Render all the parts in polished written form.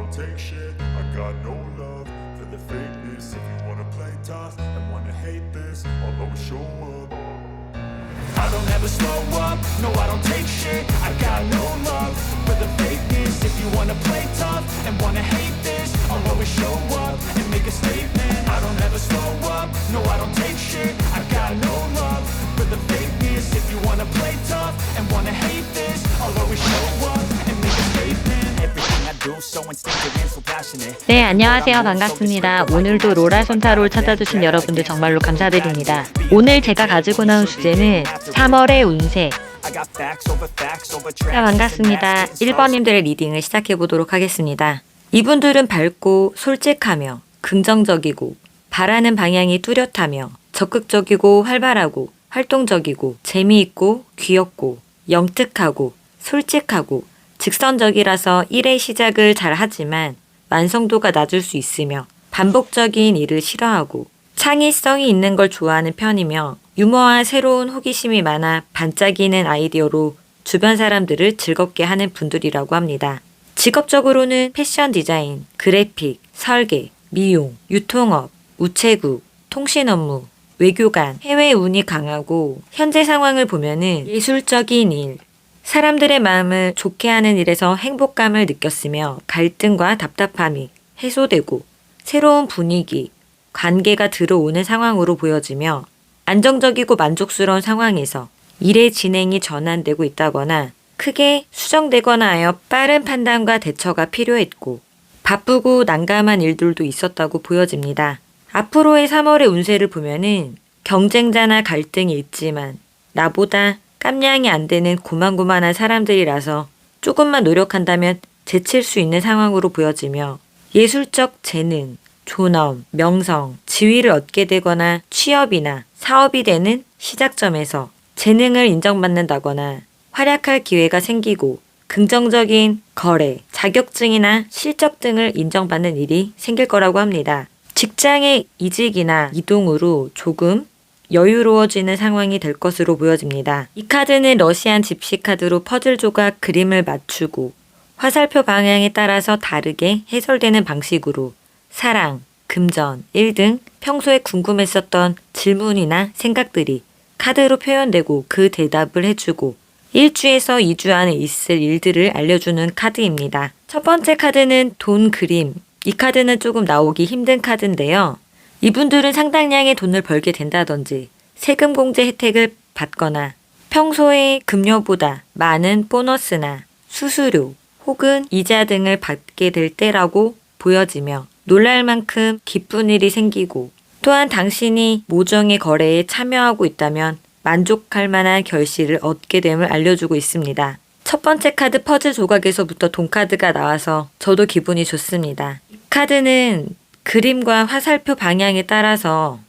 don't take shit. I got no love for the fakeness. If you wanna play tough and wanna hate this, I'll always show up. I don't ever slow up, no I don't take shit. I got no love for the fakeness. If you wanna play tough and wanna hate this, I'll always show up and make a statement. I don't ever slow up, no I don't take shit. I got no love for the fakeness. If you wanna play tough and wanna hate this, I'll always show up and make a statement. Everything I do so instinctive and so passionate. 네, 안녕하세요. 반갑습니다. 오늘도 로라 손타로를 찾아주신 여러분들 정말로 감사드립니다. 오늘 제가 가지고 나온 주제는 3월의 운세. 자, 반갑습니다. 1번님들의 리딩을 시작해보도록 하겠습니다. 이분들은 밝고 솔직하며 긍정적이고 바라는 방향이 뚜렷하며 적극적이고 활발하고 활동적이고 재미있고 귀엽고 영특하고 솔직하고 직선적이라서 일의 시작을 잘 하지만 완성도가 낮을 수 있으며 반복적인 일을 싫어하고 창의성이 있는 걸 좋아하는 편이며 유머와 새로운 호기심이 많아 반짝이는 아이디어로 주변 사람들을 즐겁게 하는 분들이라고 합니다. 직업적으로는 패션 디자인, 그래픽, 설계, 미용, 유통업, 우체국, 통신 업무, 외교관, 해외 운이 강하고 현재 상황을 보면은 예술적인 일, 사람들의 마음을 좋게 하는 일에서 행복감을 느꼈으며 갈등과 답답함이 해소되고 새로운 분위기, 관계가 들어오는 상황으로 보여지며 안정적이고 만족스러운 상황에서 일의 진행이 전환되고 있다거나 크게 수정되거나 하여 빠른 판단과 대처가 필요했고 바쁘고 난감한 일들도 있었다고 보여집니다. 앞으로의 3월의 운세를 보면은 경쟁자나 갈등이 있지만 나보다 깜냥이 안 되는 고만고만한 사람들이라서 조금만 노력한다면 제칠 수 있는 상황으로 보여지며 예술적 재능, 존엄, 명성, 지위를 얻게 되거나 취업이나 사업이 되는 시작점에서 재능을 인정받는다거나 활약할 기회가 생기고 긍정적인 거래, 자격증이나 실적 등을 인정받는 일이 생길 거라고 합니다. 직장의 이직이나 이동으로 조금 여유로워지는 상황이 될 것으로 보여집니다. 이 카드는 러시안 집시 카드로 퍼즐 조각 그림을 맞추고 화살표 방향에 따라서 다르게 해설되는 방식으로 사랑, 금전, 일 등 평소에 궁금했었던 질문이나 생각들이 카드로 표현되고 그 대답을 해주고 1주에서 2주 안에 있을 일들을 알려주는 카드입니다. 첫 번째 카드는 돈 그림. 이 카드는 조금 나오기 힘든 카드인데요. 이분들은 상당량의 돈을 벌게 된다든지 세금 공제 혜택을 받거나 평소의 급료보다 많은 보너스나 수수료 혹은 이자 등을 받게 될 때라고 보여지며 놀랄 만큼 기쁜 일이 생기고 또한 당신이 모종의 거래에 참여하고 있다면 만족할 만한 결실을 얻게 됨을 알려주고 있습니다. 첫 번째 카드 퍼즐 조각에서부터 돈 카드가 나와서 저도 기분이 좋습니다. 이 카드는 그림과 화살표 방향에 따라서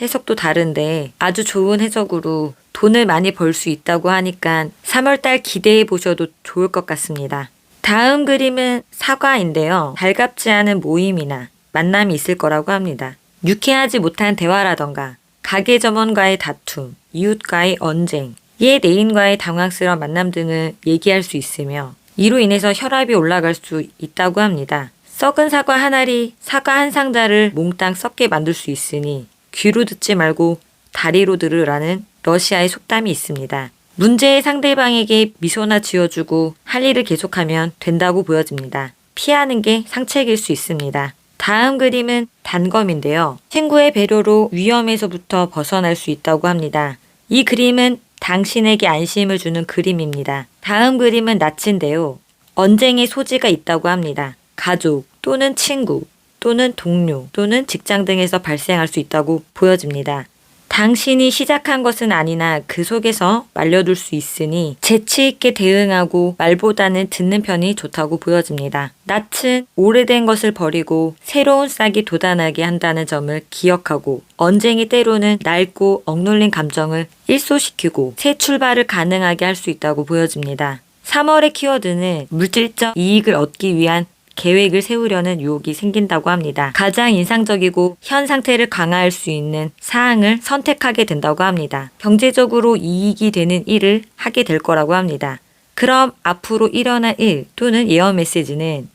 해석도 다른데 아주 좋은 해석으로 돈을 많이 벌 수 있다고 하니까 3월달 기대해 보셔도 좋을 것 같습니다. 다음 그림은 사과인데요. 달갑지 않은 모임이나 만남이 있을 거라고 합니다. 유쾌하지 못한 대화라던가 가게 점원과의 다툼, 이웃과의 언쟁, 옛 애인과의 당황스러운 만남 등을 얘기할 수 있으며 이로 인해서 혈압이 올라갈 수 있다고 합니다. 썩은 사과 한 알이 사과 한 상자를 몽땅 썩게 만들 수 있으니 귀로 듣지 말고 다리로 들으라는 러시아의 속담이 있습니다. 문제의 상대방에게 미소나 지어주고 할 일을 계속하면 된다고 보여집니다. 피하는 게 상책일 수 있습니다. 다음 그림은 단검인데요. 친구의 배려로 위험에서부터 벗어날 수 있다고 합니다. 이 그림은 당신에게 안심을 주는 그림입니다. 다음 그림은 낫인데요. 언쟁의 소지가 있다고 합니다. 가족 또는 친구 또는 동료 또는 직장 등에서 발생할 수 있다고 보여집니다. 당신이 시작한 것은 아니나 그 속에서 말려둘 수 있으니 재치 있게 대응하고 말보다는 듣는 편이 좋다고 보여집니다. 낯은 오래된 것을 버리고 새로운 싹이 돋아나게 한다는 점을 기억하고 언쟁이 때로는 낡고 억눌린 감정을 일소시키고 새 출발을 가능하게 할 수 있다고 보여집니다. 3월의 키워드는 물질적 이익을 얻기 위한 계획을 세우려는 유혹이 생긴다고 합니다. 가장 인상적이고 현 상태를 강화할 수 있는 사항을 선택하게 된다고 합니다. 경제적으로 이익이 되는 일을 하게 될 거라고 합니다. 그럼 앞으로 일어날 일 또는 예언 메시지는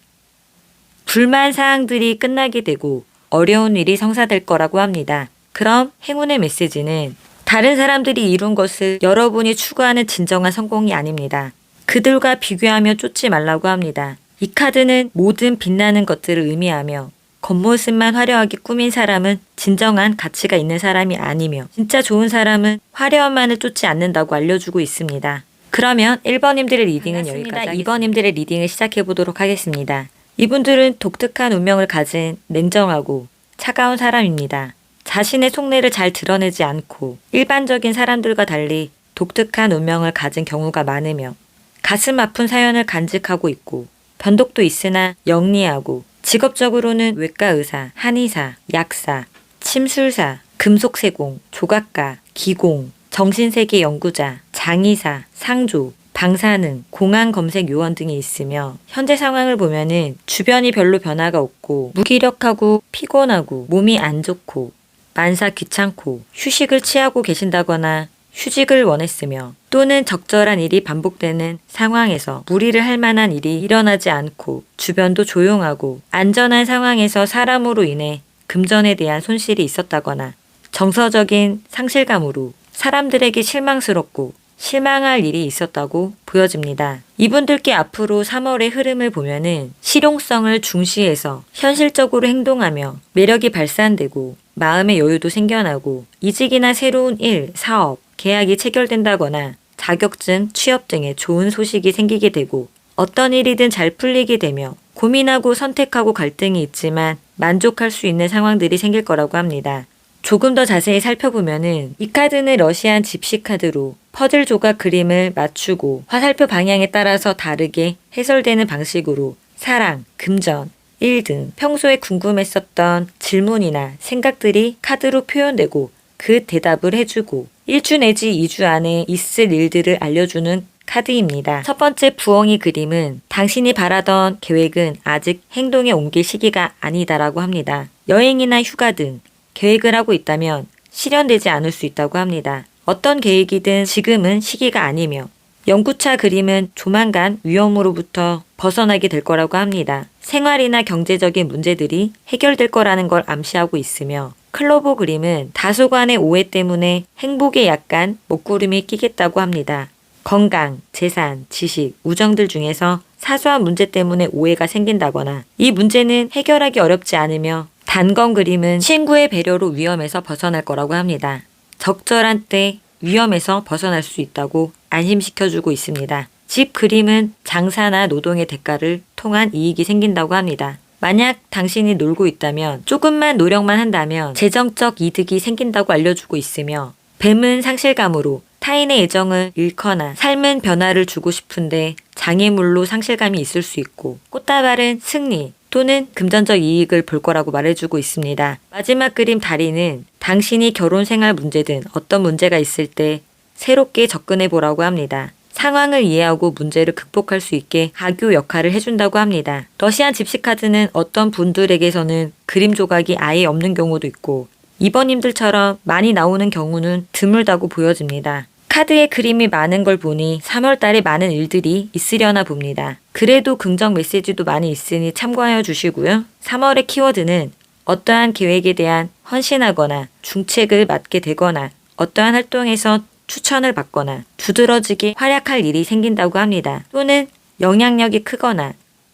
불만 사항들이 끝나게 되고 어려운 일이 성사될 거라고 합니다. 그럼 행운의 메시지는 다른 사람들이 이룬 것을 여러분이 추구하는 진정한 성공이 아닙니다. 그들과 비교하며 쫓지 말라고 합니다. 이 카드는 모든 빛나는 것들을 의미하며 겉모습만 화려하게 꾸민 사람은 진정한 가치가 있는 사람이 아니며 진짜 좋은 사람은 화려함만을 쫓지 않는다고 알려주고 있습니다. 그러면 1번님들의 리딩은 여기까지 하겠습니다. 2번님들의 리딩을 시작해보도록 하겠습니다. 이분들은 독특한 운명을 가진 냉정하고 차가운 사람입니다. 자신의 속내를 잘 드러내지 않고 일반적인 사람들과 달리 독특한 운명을 가진 경우가 많으며 가슴 아픈 사연을 간직하고 있고 변덕도 있으나 영리하고 직업적으로는 외과 의사, 한의사, 약사, 침술사, 금속세공, 조각가, 기공, 정신세계 연구자, 장의사, 상조, 방사능, 공항검색 요원 등이 있으며 현재 상황을 보면은 주변이 별로 변화가 없고 무기력하고 피곤하고 몸이 안 좋고 만사 귀찮고 휴식을 취하고 계신다거나 휴직을 원했으며 또는 적절한 일이 반복되는 상황에서 무리를 할 만한 일이 일어나지 않고 주변도 조용하고 안전한 상황에서 사람으로 인해 금전에 대한 손실이 있었다거나 정서적인 상실감으로 사람들에게 실망스럽고 실망할 일이 있었다고 보여집니다. 이분들께 앞으로 3월의 흐름을 보면은 실용성을 중시해서 현실적으로 행동하며 매력이 발산되고 마음의 여유도 생겨나고 이직이나 새로운 일, 사업, 계약이 체결된다거나 자격증, 취업 등의 좋은 소식이 생기게 되고 어떤 일이든 잘 풀리게 되며 고민하고 선택하고 갈등이 있지만 만족할 수 있는 상황들이 생길 거라고 합니다. 조금 더 자세히 살펴보면은 이 카드는 러시안 집시 카드로 퍼즐 조각 그림을 맞추고 화살표 방향에 따라서 다르게 해설되는 방식으로 사랑, 금전, 일 등 평소에 궁금했었던 질문이나 생각들이 카드로 표현되고 그 대답을 해주고 1주 내지 2주 안에 있을 일들을 알려주는 카드입니다. 첫 번째 부엉이 그림은 당신이 바라던 계획은 아직 행동에 옮길 시기가 아니다라고 합니다. 여행이나 휴가 등 계획을 하고 있다면 실현되지 않을 수 있다고 합니다. 어떤 계획이든 지금은 시기가 아니며 연구차 그림은 조만간 위험으로부터 벗어나게 될 거라고 합니다. 생활이나 경제적인 문제들이 해결될 거라는 걸 암시하고 있으며 클로버 그림은 다소간의 오해 때문에 행복에 약간 먹구름이 끼겠다고 합니다. 건강, 재산, 지식, 우정들 중에서 사소한 문제 때문에 오해가 생긴다거나 이 문제는 해결하기 어렵지 않으며 단검 그림은 친구의 배려로 위험에서 벗어날 거라고 합니다. 적절한 때 위험에서 벗어날 수 있다고 안심시켜주고 있습니다. 집 그림은 장사나 노동의 대가를 통한 이익이 생긴다고 합니다. 만약 당신이 놀고 있다면 조금만 노력만 한다면 재정적 이득이 생긴다고 알려주고 있으며 뱀은 상실감으로 타인의 애정을 잃거나 삶은 변화를 주고 싶은데 장애물로 상실감이 있을 수 있고 꽃다발은 승리 또는 금전적 이익을 볼 거라고 말해주고 있습니다. 마지막 그림 다리는 당신이 결혼 생활 문제든 어떤 문제가 있을 때 새롭게 접근해 보라고 합니다. 상황을 이해하고 문제를 극복할 수 있게 가교 역할을 해준다고 합니다. 러시안 집시 카드는 어떤 분들에게서는 그림 조각이 아예 없는 경우도 있고 2번님들처럼 많이 나오는 경우는 드물다고 보여집니다. 카드에 그림이 많은 걸 보니 3월 달에 많은 일들이 있으려나 봅니다. 그래도 긍정 메시지도 많이 있으니 참고하여 주시고요. 3월의 키워드는 어떠한 계획에 대한 헌신하거나 중책을 맡게 되거나 어떠한 활동에서 추천을 받거나 두드러지게 활약할 일이 생긴다고 합니다. 또는 영향력이 크거나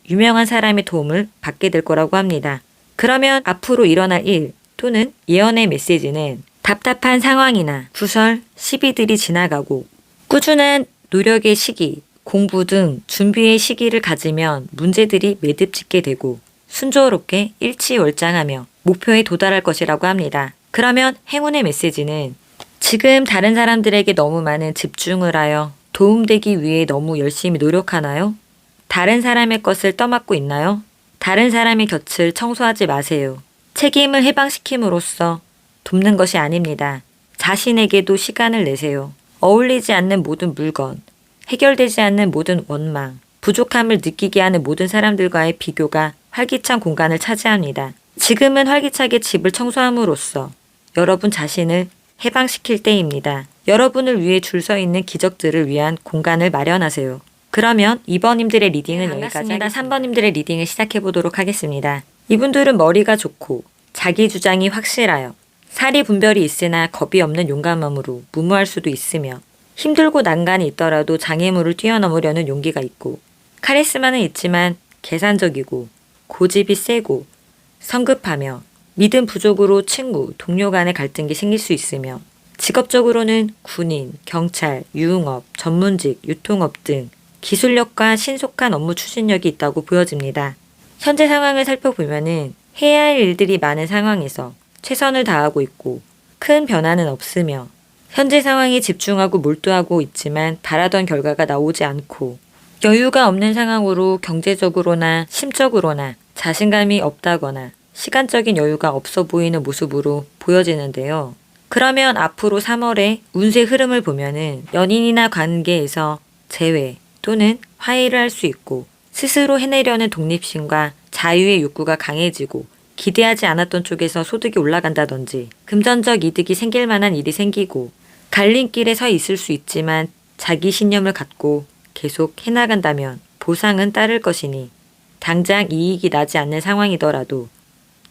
유명한 사람의 도움을 받게 될 거라고 합니다. 그러면 앞으로 일어날 일 또는 예언의 메시지는 답답한 상황이나 구설, 시비들이 지나가고 꾸준한 노력의 시기, 공부 등 준비의 시기를 가지면 문제들이 매듭짓게 되고 순조롭게 일치월장하며 목표에 도달할 것이라고 합니다. 그러면 행운의 메시지는 지금 다른 사람들에게 너무 많은 집중을 하여 도움되기 위해 너무 열심히 노력하나요? 다른 사람의 것을 떠맡고 있나요? 다른 사람의 곁을 청소하지 마세요. 책임을 해방시킴으로써 돕는 것이 아닙니다. 자신에게도 시간을 내세요. 어울리지 않는 모든 물건, 해결되지 않는 모든 원망, 부족함을 느끼게 하는 모든 사람들과의 비교가 활기찬 공간을 차지합니다. 지금은 활기차게 집을 청소함으로써 여러분 자신을 해방시킬 때입니다. 여러분을 위해 줄 서 있는 기적들을 위한 공간을 마련하세요. 그러면 2번님들의 리딩은 여기까지 하겠습니다. 3번님들의 리딩을 시작해보도록 하겠습니다. 이분들은 머리가 좋고 자기 주장이 확실하여 사리 분별이 있으나 겁이 없는 용감함으로 무모할 수도 있으며 힘들고 난간이 있더라도 장애물을 뛰어넘으려는 용기가 있고 카리스마는 있지만 계산적이고 고집이 세고 성급하며 믿음 부족으로 친구, 동료 간의 갈등이 생길 수 있으며 직업적으로는 군인, 경찰, 유흥업, 전문직, 유통업 등 기술력과 신속한 업무 추진력이 있다고 보여집니다. 현재 상황을 살펴보면은 해야 할 일들이 많은 상황에서 최선을 다하고 있고 큰 변화는 없으며 현재 상황에 집중하고 몰두하고 있지만 바라던 결과가 나오지 않고 여유가 없는 상황으로 경제적으로나 심적으로나 자신감이 없다거나 시간적인 여유가 없어 보이는 모습으로 보여지는데요. 그러면 앞으로 3월에 운세 흐름을 보면은 연인이나 관계에서 재회 또는 화해를 할 수 있고 스스로 해내려는 독립심과 자유의 욕구가 강해지고 기대하지 않았던 쪽에서 소득이 올라간다든지 금전적 이득이 생길 만한 일이 생기고 갈림길에 서 있을 수 있지만 자기 신념을 갖고 계속 해나간다면 보상은 따를 것이니 당장 이익이 나지 않는 상황이더라도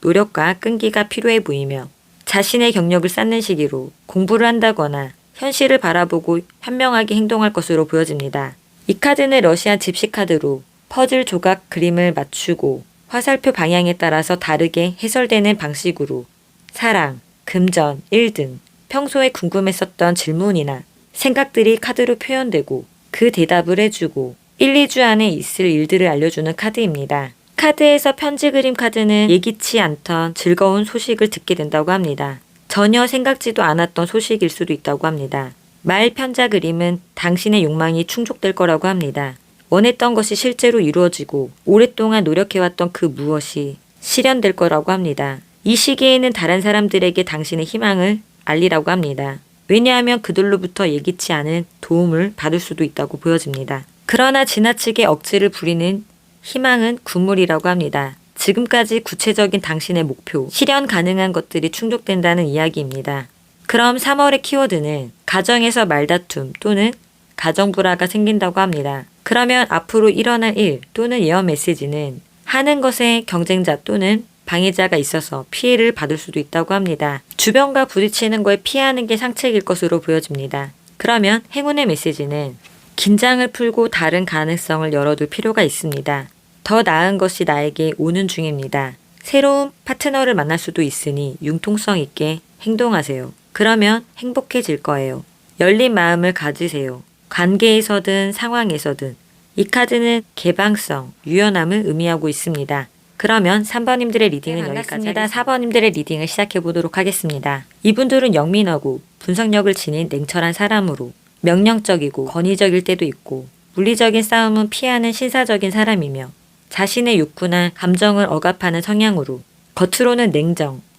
노력과 끈기가 필요해 보이며 자신의 경력을 쌓는 시기로 공부를 한다거나 현실을 바라보고 현명하게 행동할 것으로 보여집니다. 이 카드는 러시안 집시 카드로 퍼즐 조각 그림을 맞추고 화살표 방향에 따라서 다르게 해설되는 방식으로 사랑, 금전, 일 등 평소에 궁금했었던 질문이나 생각들이 카드로 표현되고 그 대답을 해주고 1, 2주 안에 있을 일들을 알려주는 카드입니다. 카드에서 편지 그림 카드는 예기치 않던 즐거운 소식을 듣게 된다고 합니다. 전혀 생각지도 않았던 소식일 수도 있다고 합니다. 말 편자 그림은 당신의 욕망이 충족될 거라고 합니다. 원했던 것이 실제로 이루어지고 오랫동안 노력해왔던 그 무엇이 실현될 거라고 합니다. 이 시기에는 다른 사람들에게 당신의 희망을 알리라고 합니다. 왜냐하면 그들로부터 예기치 않은 도움을 받을 수도 있다고 보여집니다. 그러나 지나치게 억지를 부리는 희망은 군물이라고 합니다. 지금까지 구체적인 당신의 목표, 실현 가능한 것들이 충족된다는 이야기입니다. 그럼 3월의 키워드는 가정에서 말다툼 또는 가정불화가 생긴다고 합니다. 그러면 앞으로 일어날 일 또는 예언 메시지는 하는 것에 경쟁자 또는 방해자가 있어서 피해를 받을 수도 있다고 합니다. 주변과 부딪히는 걸 피하는 게 상책일 것으로 보여집니다. 그러면 행운의 메시지는 긴장을 풀고 다른 가능성을 열어둘 필요가 있습니다. 더 나은 것이 나에게 오는 중입니다. 새로운 파트너를 만날 수도 있으니 융통성 있게 행동하세요. 그러면 행복해질 거예요. 열린 마음을 가지세요. 관계에서든 상황에서든 이 카드는 개방성, 유연함을 의미하고 있습니다. 그러면 3번님들의 리딩은 여기까지입니다. 4번님들의 리딩을 시작해 보도록 하겠습니다. 이분들은 영민하고 분석력을 지닌 냉철한 사람으로 명령적이고 권위적일 때도 있고 물리적인 싸움은 피하는 신사적인 사람이며 자신의 욕구나 감정을 억압하는 성향으로 겉으로는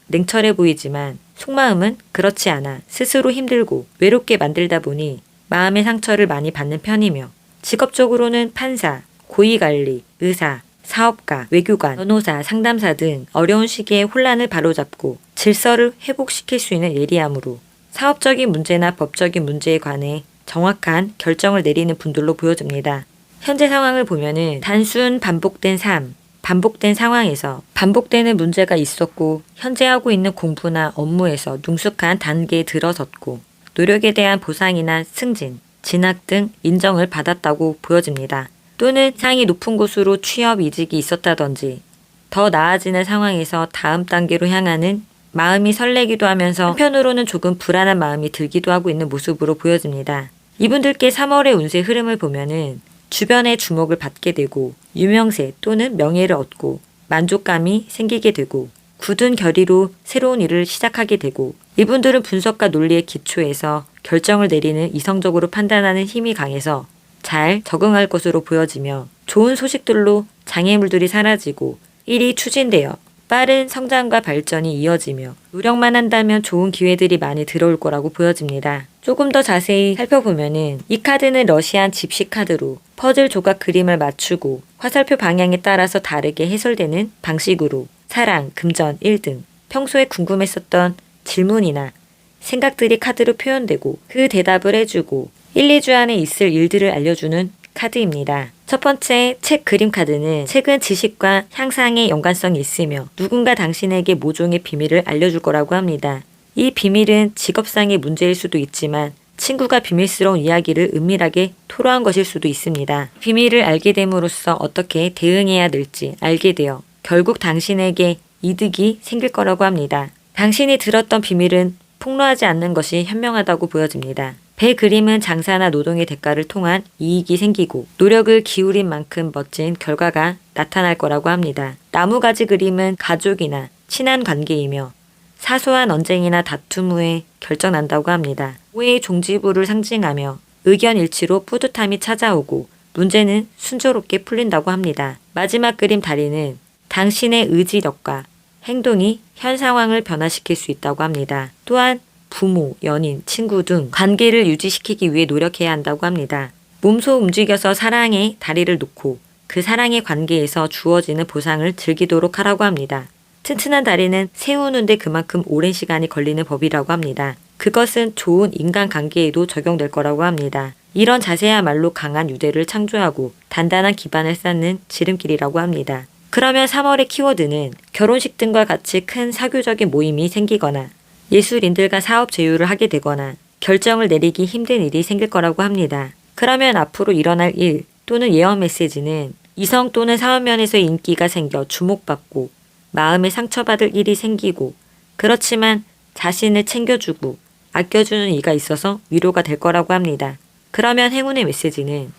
냉철해 보이지만 속마음은 그렇지 않아 스스로 힘들고 외롭게 만들다 보니 마음의 상처를 많이 받는 편이며 직업적으로는 판사, 고위관리, 의사, 사업가, 외교관, 변호사, 상담사 등 어려운 시기에 혼란을 바로잡고 질서를 회복시킬 수 있는 예리함으로 사업적인 문제나 법적인 문제에 관해 정확한 결정을 내리는 분들로 보여집니다. 현재 상황을 보면은 단순 반복된 삶, 반복된 상황에서 반복되는 문제가 있었고 현재 하고 있는 공부나 업무에서 능숙한 단계에 들어섰고 노력에 대한 보상이나 승진, 진학 등 인정을 받았다고 보여집니다. 또는 상이 높은 곳으로 취업 이직이 있었다든지 더 나아지는 상황에서 다음 단계로 향하는 마음이 설레기도 하면서 한편으로는 조금 불안한 마음이 들기도 하고 있는 모습으로 보여집니다. 이분들께 3월의 운세 흐름을 보면은 주변의 주목을 받게 되고 유명세 또는 명예를 얻고 만족감이 생기게 되고 굳은 결의로 새로운 일을 시작하게 되고 이분들은 분석과 논리의 기초에서 결정을 내리는 이성적으로 판단하는 힘이 강해서 잘 적응할 것으로 보여지며 좋은 소식들로 장애물들이 사라지고 일이 추진되어 빠른 성장과 발전이 이어지며 노력만 한다면 좋은 기회들이 많이 들어올 거라고 보여집니다. 조금 더 자세히 살펴보면은 이 카드는 러시안 집시 카드로 퍼즐 조각 그림을 맞추고 화살표 방향에 따라서 다르게 해설되는 방식으로 사랑, 금전, 일 등 평소에 궁금했었던 질문이나 생각들이 카드로 표현되고 그 대답을 해주고 1, 2주 안에 있을 일들을 알려주는 카드입니다. 첫 번째 책 그림 카드는 책은 지식과 향상에 연관성이 있으며 누군가 당신에게 모종의 비밀을 알려줄 거라고 합니다. 이 비밀은 직업상의 문제일 수도 있지만 친구가 비밀스러운 이야기를 은밀하게 토로한 것일 수도 있습니다. 비밀을 알게 됨으로써 어떻게 대응해야 될지 알게 되어 결국 당신에게 이득이 생길 거라고 합니다. 당신이 들었던 비밀은 폭로하지 않는 것이 현명하다고 보여집니다. 배 그림은 장사나 노동의 대가를 통한 이익이 생기고 노력을 기울인 만큼 멋진 결과가 나타날 거라고 합니다. 나무가지 그림은 가족이나 친한 관계이며 사소한 언쟁이나 다툼 후에 결정난다고 합니다. 오해의 종지부를 상징하며 의견 일치로 뿌듯함이 찾아오고 문제는 순조롭게 풀린다고 합니다. 마지막 그림 다리는 당신의 의지력과 행동이 현 상황을 변화시킬 수 있다고 합니다. 또한 부모, 연인, 친구 등 관계를 유지시키기 위해 노력해야 한다고 합니다. 몸소 움직여서 사랑의 다리를 놓고 그 사랑의 관계에서 주어지는 보상을 즐기도록 하라고 합니다. 튼튼한 다리는 세우는데 그만큼 오랜 시간이 걸리는 법이라고 합니다. 그것은 좋은 인간관계에도 적용될 거라고 합니다. 이런 자세야말로 강한 유대를 창조하고 단단한 기반을 쌓는 지름길이라고 합니다. 그러면 3월의 키워드는 결혼식 등과 같이 큰 사교적인 모임이 생기거나 예술인들과 사업 제휴를 하게 되거나 결정을 내리기 힘든 일이 생길 거라고 합니다. 그러면 앞으로 일어날 일 또는 예언 메시지는 이성 또는 사업면에서의 인기가 생겨 주목받고 마음에 상처받을 일이 생기고 그렇지만 자신을 챙겨주고 아껴주는 이가 있어서 위로가 될 거라고 합니다. 그러면 행운의 메시지는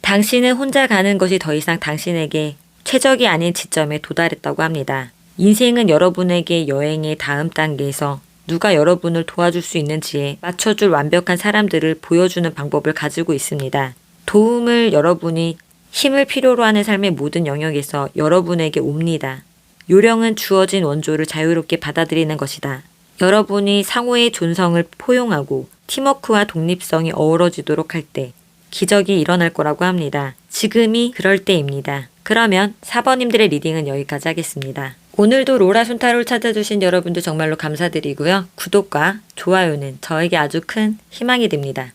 당신은 혼자 가는 것이 더 이상 당신에게 최적이 아닌 지점에 도달했다고 합니다. 인생은 여러분에게 여행의 다음 단계에서 누가 여러분을 도와줄 수 있는지에 맞춰줄 완벽한 사람들을 보여주는 방법을 가지고 있습니다. 도움을 여러분이 힘을 필요로 하는 삶의 모든 영역에서 여러분에게 옵니다. 요령은 주어진 원조를 자유롭게 받아들이는 것이다. 여러분이 상호의 존성을 포용하고 팀워크와 독립성이 어우러지도록 할 때 기적이 일어날 거라고 합니다. 지금이 그럴 때입니다. 그러면 4번님들의 리딩은 여기까지 하겠습니다. 오늘도 로라 순타로를 찾아주신 여러분들 정말로 감사드리고요. 구독과 좋아요는 저에게 아주 큰 희망이 됩니다.